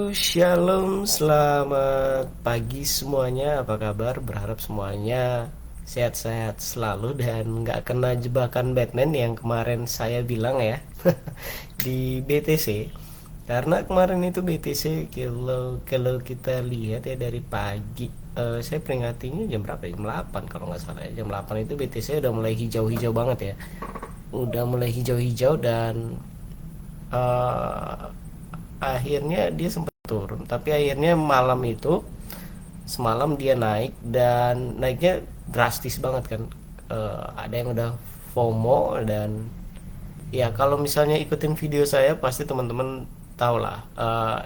Shalom, selamat pagi semuanya. Apa kabar? Berharap semuanya sehat-sehat selalu dan nggak kena jebakan Batman yang kemarin saya bilang ya di BTC. Karena kemarin itu BTC kalau kita lihat ya dari pagi, saya peringatinya jam berapa? Jam 8 kalau nggak salah ya. Jam 8 itu BTC udah mulai hijau-hijau banget ya. Udah mulai hijau-hijau dan eh, akhirnya dia sempat turun, tapi akhirnya malam itu semalam dia naik dan naiknya drastis banget kan. Ada yang udah FOMO dan ya kalau misalnya ikutin video saya pasti teman-teman tahu lah,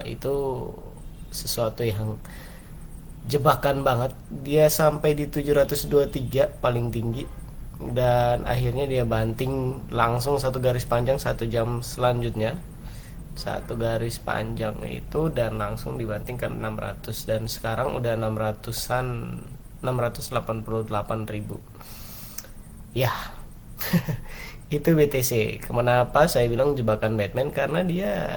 itu sesuatu yang jebakan banget. Dia sampai di 723 paling tinggi dan akhirnya dia banting langsung satu garis panjang 1 jam selanjutnya, satu garis panjang itu, dan langsung dibanting ke 600 dan sekarang udah 600-an, 688.000 ya. Itu BTC. Kenapa saya bilang jebakan Batman? Karena dia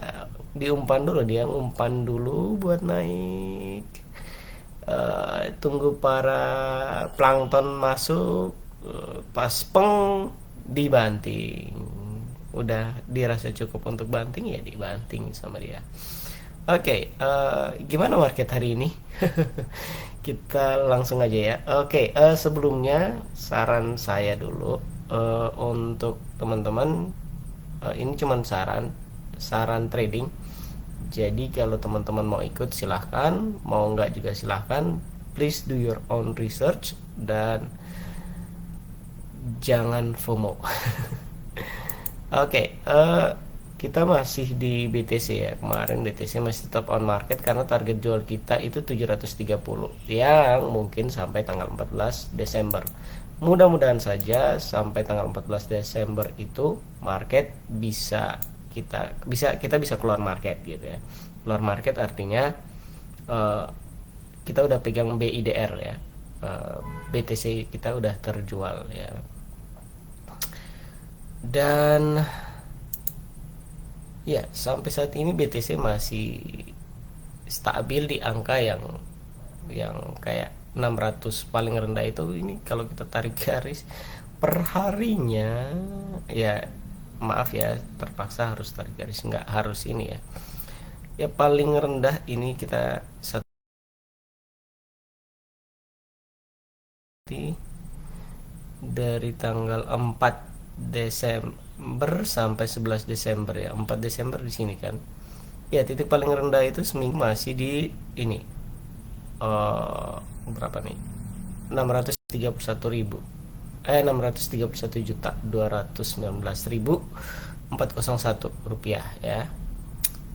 diumpan dulu, dia ngumpan dulu buat naik. Tunggu para plankton masuk, pas peng dibanting. Udah dirasa cukup untuk banting ya dibanting sama dia. Oke, gimana market hari ini? Kita langsung aja ya. Oke, sebelumnya saran saya dulu, untuk teman-teman, ini cuman saran trading. Jadi kalau teman-teman mau ikut silahkan, mau nggak juga silahkan. Please do your own research dan jangan FOMO. Oke, kita masih di BTC ya. Kemarin BTC masih tetap on market karena target jual kita itu 730 yang mungkin sampai tanggal 14 Desember. Mudah-mudahan saja sampai tanggal 14 Desember itu market kita bisa keluar market gitu ya. Keluar market artinya eh, kita udah pegang BIDR ya. BTC kita udah terjual ya. Dan ya, sampai saat ini BTC masih stabil di angka yang kayak 600 paling rendah itu. Ini kalau kita tarik garis per harinya ya, maaf ya, terpaksa harus tarik garis, nggak harus ini ya. Ya paling rendah ini kita satu dari tanggal 4 Desember sampai 11 Desember ya. 4 Desember di sini kan. Ya, titik paling rendah itu seminggu masih di ini, berapa nih? 631.000. 631.219.401 rupiah ya.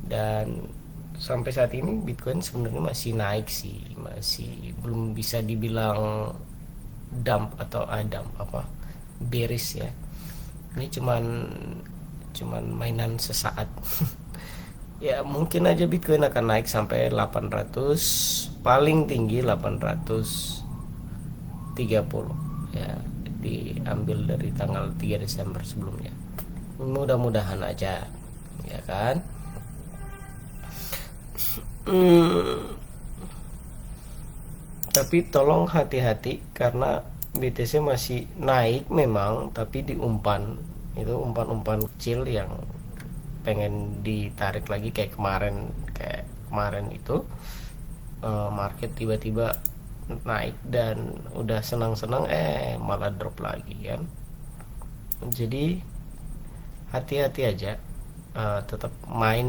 Dan sampai saat ini Bitcoin sebenarnya masih naik sih, masih belum bisa dibilang dump atau adam apa bearish ya. Ini cuman mainan sesaat. Ya mungkin aja Bitcoin akan naik sampai 800, paling tinggi 830 ya, diambil dari tanggal 3 Desember sebelumnya. Mudah-mudahan aja ya kan. Tapi tolong hati-hati karena BTC masih naik memang, tapi diumpan itu umpan-umpan kecil yang pengen ditarik lagi kayak kemarin itu. Market tiba-tiba naik dan udah senang-senang malah drop lagi kan. Jadi hati-hati aja, tetap main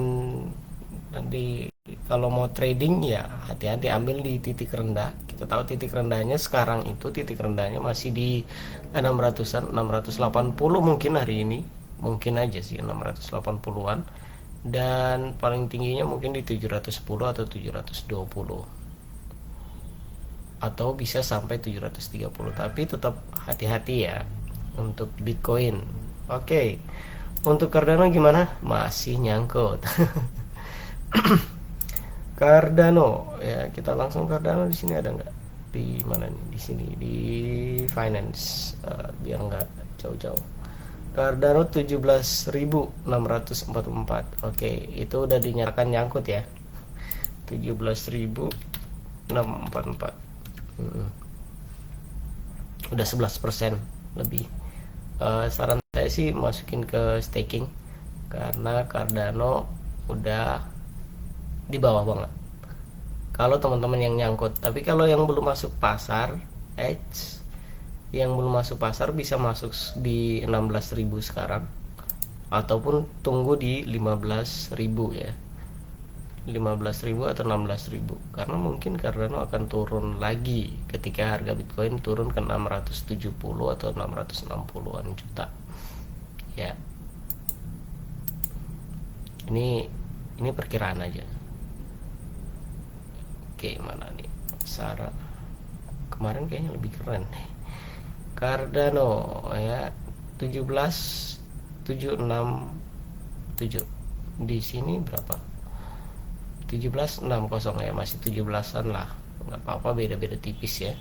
di, kalau mau trading ya hati-hati, ambil di titik rendah. Kita tahu titik rendahnya sekarang itu, titik rendahnya masih di 600-an, 680 mungkin hari ini, mungkin aja sih 680-an, dan paling tingginya mungkin di 710 atau 720 atau bisa sampai 730. Tapi tetap hati-hati ya untuk Bitcoin. Oke, untuk Cardano gimana? Masih nyangkut. Cardano ya, kita langsung Cardano. Di sini ada nggak? Di mana nih? Di sini di finance, biar nggak jauh-jauh. Cardano 17.644. Oke, itu udah dinyatakan nyangkut ya. 17.644. Udah 11% lebih. Saran saya sih masukin ke staking karena Cardano udah di bawah banget kalau teman-teman yang nyangkut. Tapi kalau yang belum masuk pasar, yang belum masuk pasar bisa masuk di 16.000 sekarang, ataupun tunggu di 15.000 ya, 15.000 atau 16.000, karena mungkin Cardano akan turun lagi ketika harga Bitcoin turun ke 670 atau 660-an juta ya. Ini perkiraan aja. Oke, mana nih Sarah kemarin kayaknya lebih keren nih. Cardano ya 17.767, di sini berapa, 17.60 ya, masih 17-an lah, nggak apa-apa, beda-beda tipis ya.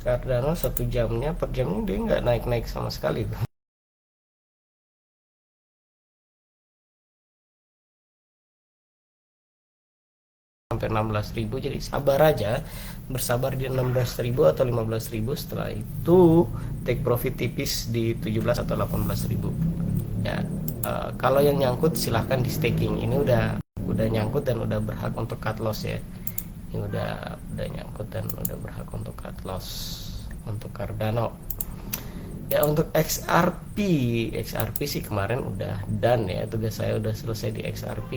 Cardano 1 jamnya, per jamnya dia nggak naik-naik sama sekali tuh. Sampai 16.000, jadi sabar aja, bersabar di 16.000 atau 15.000. Setelah itu take profit tipis di 17 atau 18.000 ya. Kalau yang nyangkut silahkan di staking. Ini udah nyangkut dan udah berhak untuk cut loss ya. Ini udah nyangkut dan udah berhak untuk cut loss untuk Cardano ya. Untuk XRP sih kemarin udah done ya, tugas saya udah selesai di XRP.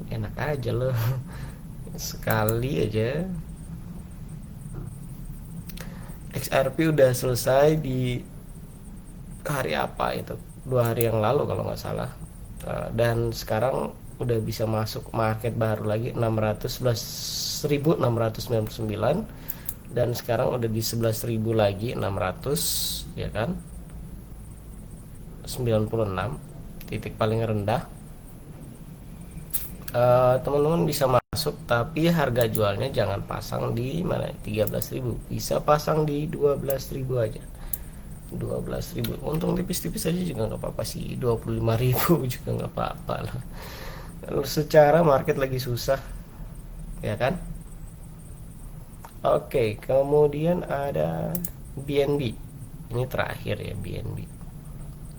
Enak aja loh, sekali aja. XRP udah selesai di hari apa itu, 2 hari yang lalu kalau nggak salah. Dan sekarang udah bisa masuk market baru lagi, 611.699, dan sekarang udah di 11.000 lagi, 600 ya kan, 96 titik paling rendah. Teman-teman bisa masuk, tapi harga jualnya jangan pasang di mana 13.000, bisa pasang di 12.000 aja, 12.000. Untung tipis-tipis aja juga nggak apa-apa sih, 25.000 juga nggak apa-apa lah. Lalu secara market lagi susah ya kan. Oke, kemudian ada BNB, ini terakhir ya BNB.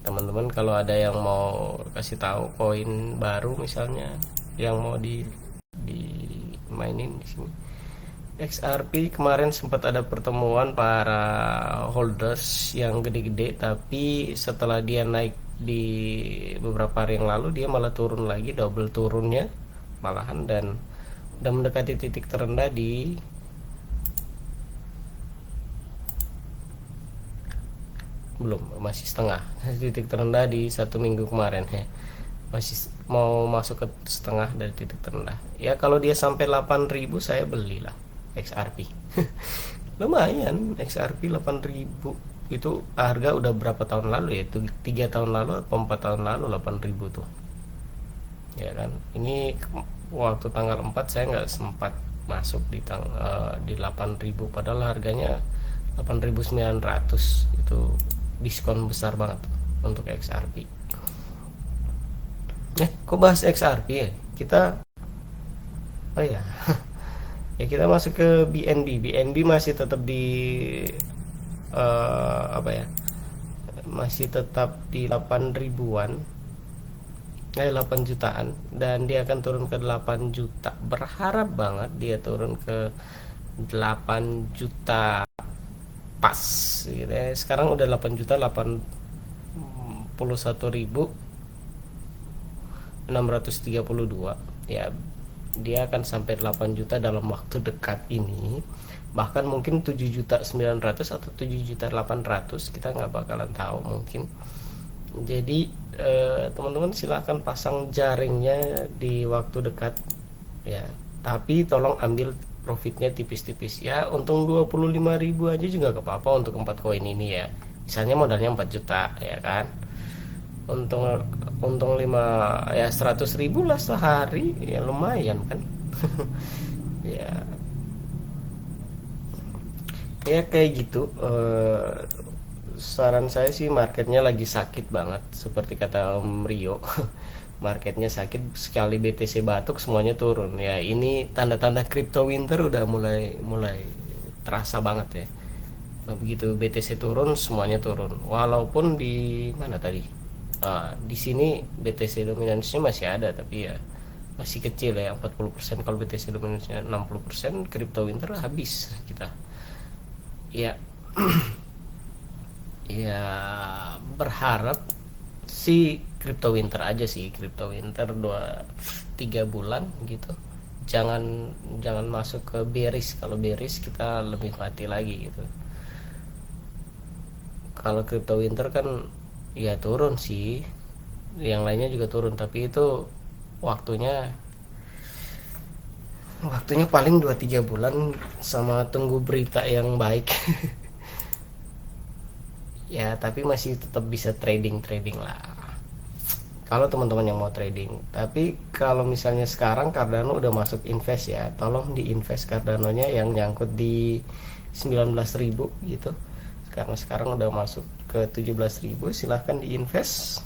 Teman-teman kalau ada yang mau kasih tahu koin baru misalnya yang mau di mainin di sini. XRP kemarin sempat ada pertemuan para holders yang gede-gede, tapi setelah dia naik di beberapa hari yang lalu dia malah turun lagi, double turunnya malahan, dan udah mendekati titik terendah di belum, masih setengah titik terendah di 1 minggu kemarin ya, masih mau masuk ke setengah dari titik terendah ya. Kalau dia sampai 8.000 saya belilah XRP. Lumayan, XRP 8.000 itu harga udah berapa tahun lalu ya, itu 3 tahun lalu atau 4 tahun lalu 8.000 tuh ya kan. Ini waktu tanggal 4 saya nggak sempat masuk di 8.000, padahal harganya 8.900, itu diskon besar banget untuk XRP. Kok bahas XRP ya? Kita ya ya kita masuk ke BNB. BNB masih tetap di apa ya? Masih tetap di 8.000-an. 8 jutaan, dan dia akan turun ke 8 juta. Berharap banget dia turun ke 8 juta pas gitu ya. Sekarang udah 8 juta 81.632 ya. Dia akan sampai 8 juta dalam waktu dekat ini, bahkan mungkin 7.900.000 atau 7.800.000, kita nggak bakalan tahu mungkin. Jadi teman-teman silahkan pasang jaringnya di waktu dekat ya, tapi tolong ambil profitnya tipis-tipis ya. Untung 25.000 aja juga gak apa-apa untuk 4 koin ini ya. Misalnya modalnya 4 juta ya kan, untung 5 ya, 100.000 lah sehari ya, lumayan kan. Ya kayak gitu. saran saya sih marketnya lagi sakit banget seperti kata Om Rio. Marketnya sakit, sekali BTC batuk semuanya turun ya. Ini tanda-tanda crypto winter udah mulai mulai terasa banget ya. Begitu BTC turun semuanya turun, walaupun di mana tadi, di sini BTC dominansinya masih ada tapi ya masih kecil ya, 40%. Kalau BTC dominansinya 60%, crypto winter habis kita ya. Ya berharap si crypto winter aja sih, crypto winter 2-3 bulan gitu. Jangan masuk ke bearish. Kalau bearish kita lebih mati lagi gitu. Kalau crypto winter kan ya turun sih, yang lainnya juga turun, tapi itu waktunya waktunya paling 2-3 bulan, sama tunggu berita yang baik. Ya tapi masih tetap bisa trading lah kalau teman-teman yang mau trading. Tapi kalau misalnya sekarang Cardano udah masuk invest ya, tolong di invest Cardanonya yang nyangkut di 19.000 gitu, karena sekarang udah masuk ke 17.000, silahkan di invest.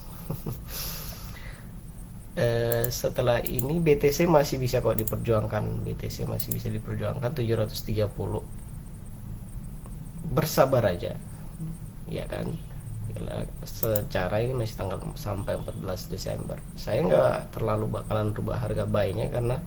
Setelah ini BTC masih bisa kok diperjuangkan, BTC masih bisa diperjuangkan 730, bersabar aja ya kan. Secara ini masih tanggal sampai 14 Desember. Saya nggak terlalu bakalan rubah harga buy-nya karena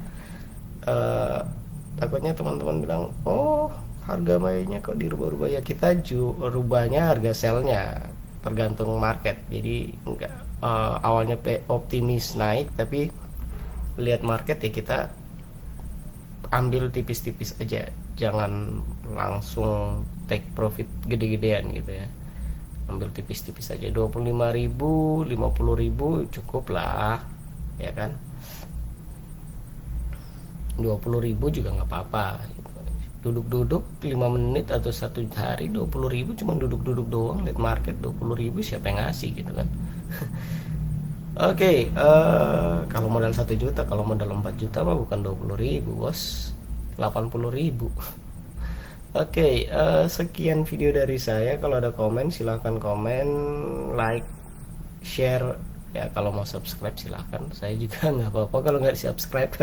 takutnya teman-teman bilang, oh harga buy-nya kok dirubah-rubah. Ya kita rubahnya harga sell-nya, tergantung market. Jadi nggak awalnya optimis naik, tapi lihat market ya kita ambil tipis-tipis aja, jangan langsung take profit gede-gedean gitu ya. Ambil tipis-tipis aja, 25.000, 50.000 cukup lah ya kan. 20.000 juga nggak apa-apa, duduk-duduk 5 menit atau 1 hari 20.000, cuma duduk-duduk doang lihat market. 20.000 siapa yang ngasih gitu kan. Oke, kalau modal 1 juta, kalau modal 4 juta mah bukan 20.000 bos, 80.000. Oke, sekian video dari saya. Kalau ada komen silahkan komen, like, share ya. Kalau mau subscribe silahkan, saya juga nggak apa-apa kalau nggak subscribe.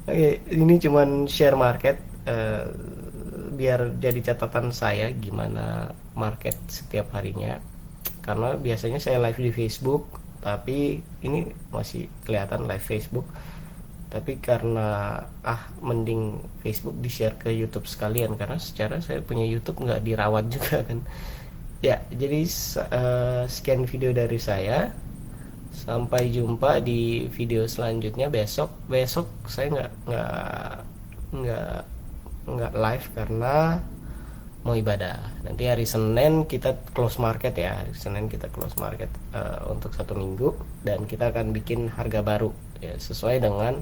Oke, ini cuman share market, biar jadi catatan saya gimana market setiap harinya, karena biasanya saya live di Facebook, tapi ini masih kelihatan live Facebook. Tapi karena mending Facebook di share ke YouTube sekalian, karena secara saya punya YouTube nggak dirawat juga kan ya. Jadi sekian video dari saya, sampai jumpa di video selanjutnya. Besok saya nggak live karena mau ibadah. Nanti hari Senin kita close market ya, hari Senin kita close market untuk 1 minggu, dan kita akan bikin harga baru ya, sesuai dengan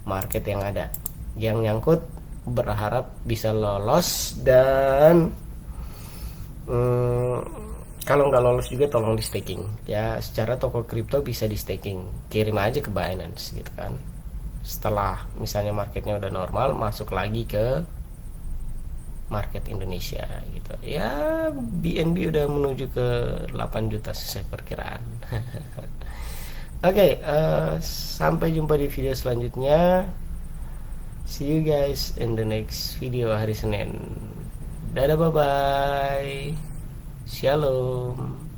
market yang ada. Yang nyangkut berharap bisa lolos, dan kalau nggak lolos juga tolong di staking ya. Secara toko kripto bisa di staking, kirim aja ke Binance gitu kan. Setelah misalnya marketnya udah normal, masuk lagi ke market Indonesia gitu ya. BNB udah menuju ke 8 juta sesuai perkiraan. Oke, sampai jumpa di video selanjutnya. See you guys in the next video hari Senin. Dadah, bye bye, shalom.